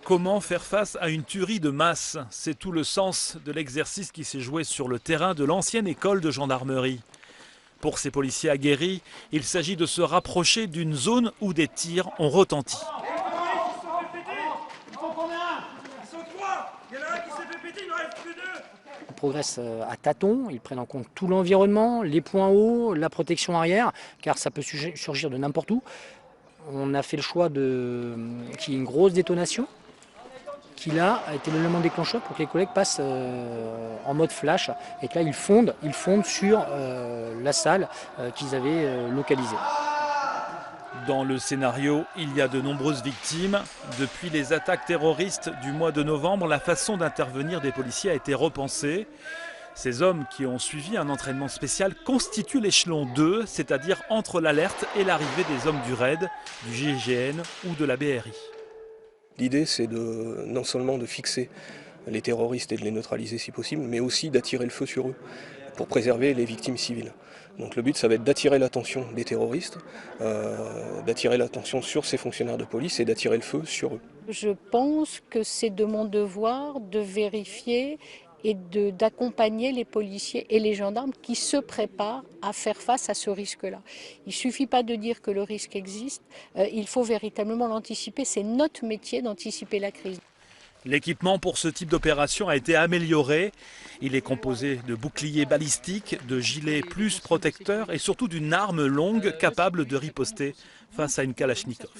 Comment faire face à une tuerie de masse? C'est tout le sens de l'exercice qui s'est joué sur le terrain de l'ancienne école de gendarmerie. Pour ces policiers aguerris, il s'agit de se rapprocher d'une zone où des tirs ont retenti. Ils progressent à tâtons, ils prennent en compte tout l'environnement, les points hauts, la protection arrière, car ça peut surgir de n'importe où. On a fait le choix qu'il y ait une grosse détonation, qui là a été l'élément déclencheur pour que les collègues passent en mode flash et que là ils fondent sur la salle qu'ils avaient localisée. Dans le scénario, il y a de nombreuses victimes. Depuis les attaques terroristes du mois de novembre, la façon d'intervenir des policiers a été repensée. Ces hommes qui ont suivi un entraînement spécial constituent l'échelon 2, c'est-à-dire entre l'alerte et l'arrivée des hommes du RAID, du GIGN ou de la BRI. L'idée, c'est non seulement de fixer les terroristes et de les neutraliser si possible, mais aussi d'attirer le feu sur eux pour préserver les victimes civiles. Donc le but, ça va être d'attirer l'attention des terroristes, d'attirer l'attention sur ces fonctionnaires de police et d'attirer le feu sur eux. Je pense que c'est de mon devoir de vérifier et d'accompagner les policiers et les gendarmes qui se préparent à faire face à ce risque-là. Il ne suffit pas de dire que le risque existe, il faut véritablement l'anticiper. C'est notre métier d'anticiper la crise. L'équipement pour ce type d'opération a été amélioré. Il est composé de boucliers balistiques, de gilets plus protecteurs et surtout d'une arme longue capable de riposter face à une Kalachnikov.